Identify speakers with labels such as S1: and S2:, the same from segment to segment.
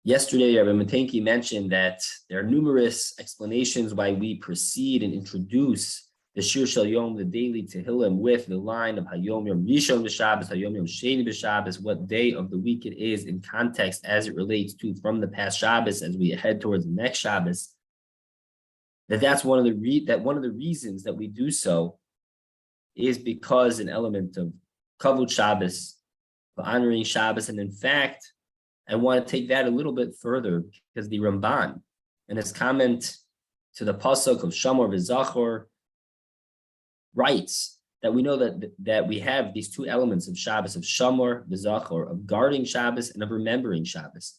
S1: Yesterday, Rabbi Matenki mentioned that there are numerous explanations why we proceed and introduce the Shir Shel Yom, the daily Tehillim, with the line of Hayom Yom Rishon b'Shabbos, Hayom Yom Sheni b'Shabbos, what day of the week it is in context as it relates to from the past Shabbos as we head towards the next Shabbos. That's one of the reasons that we do so is because an element of Kavod Shabbos, of honoring Shabbos, and in fact, I want to take that a little bit further because the Ramban, in his comment to the pasuk of Shamor v'Zachor, writes that we know that we have these two elements of Shabbos, of Shamor v'Zachor, of guarding Shabbos and of remembering Shabbos,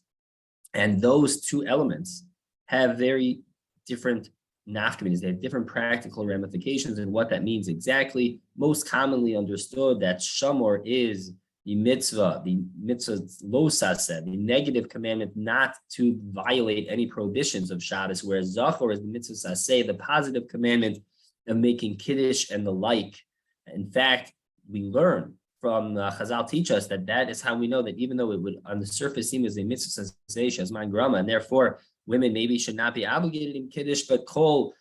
S1: and those two elements have very different nafkaminas. They have different practical ramifications and what that means exactly. Most commonly understood that Shamor is the mitzvah lo saseh, the negative commandment not to violate any prohibitions of Shabbos, whereas Zachor is the mitzvah saseh, the positive commandment of making kiddush and the like. In fact, we learn from Chazal teach us that is how we know that even though it would on the surface seem as a mitzvah saseh, shazman grama, and therefore women maybe should not be obligated in kiddush, but kol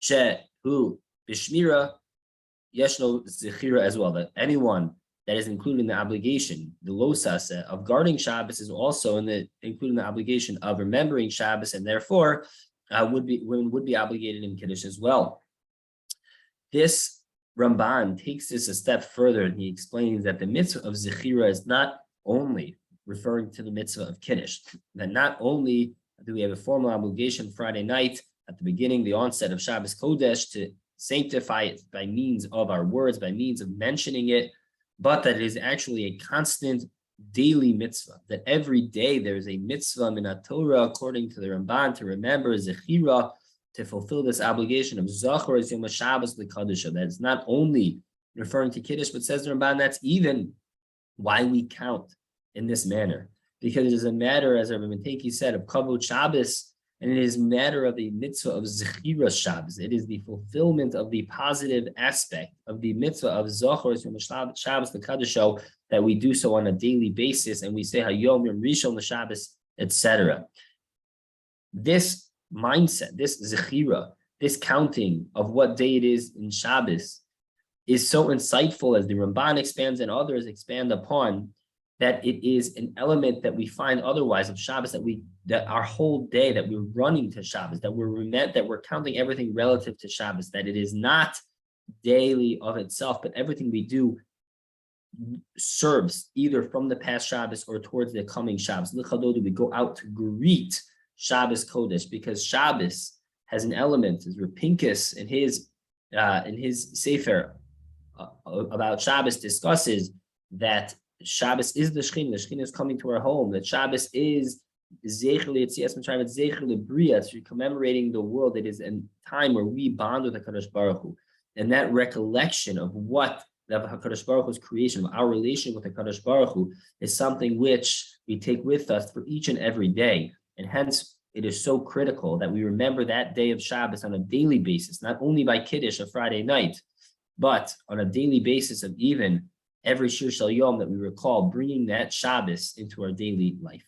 S1: shehu b'shmira yeshno zechira as well, that anyone that is included in the obligation, the lo saseh, of guarding Shabbos is also including the obligation of remembering Shabbos, and therefore women would be obligated in kiddush as well. This Ramban takes this a step further, and he explains that the mitzvah of zechira is not only referring to the mitzvah of kiddush, that not only do we have a formal obligation Friday night at the beginning, the onset of Shabbos Kodesh, to sanctify it by means of our words, by means of mentioning it, but that it is actually a constant daily mitzvah, that every day there is a mitzvah min Torah, according to the Ramban, to remember zechira, to fulfill this obligation of Zachor as Yom HaShabbos l'Kadusha. That is not only referring to Kiddush, but says the Ramban, that's even why we count in this manner. Because it is a matter, as Rabbi Mateki said, of Kavod Shabbos, and it is a matter of the mitzvah of Zechira Shabbos. It is the fulfillment of the positive aspect of the mitzvah of Zachor Yom Shabbos l'Kadusha, that we do so on a daily basis, and we say Hayom Yom Rishon l'Shabbos, etc. This mindset, this Zechira, this counting of what day it is in Shabbos is so insightful, as the Ramban expands and others expand upon, that it is an element that we find otherwise of Shabbos, that our whole day, that we're running to Shabbos, that we're counting everything relative to Shabbos, that it is not daily of itself, but everything we do serves either from the past Shabbos or towards the coming Shabbos. We go out to greet Shabbos Kodesh, because Shabbos has an element, as Rapinkus in his Sefer about Shabbos discusses, that Shabbos is the Shekhinah is coming to our home, that Shabbos is Zecher L'Yetzias Mitzrayim, it's Zecher L'Bria, so commemorating the world. It is a time where we bond with HaKadosh Baruch Hu, and that recollection of what the HaKadosh Baruch Hu's creation, of our relation with HaKadosh Baruch Hu, is something which we take with us for each and every day, and hence it is so critical that we remember that day of Shabbos on a daily basis, not only by Kiddush, a Friday night, but on a daily basis of even every Shir Shel Yom, that we recall bringing that Shabbos into our daily life.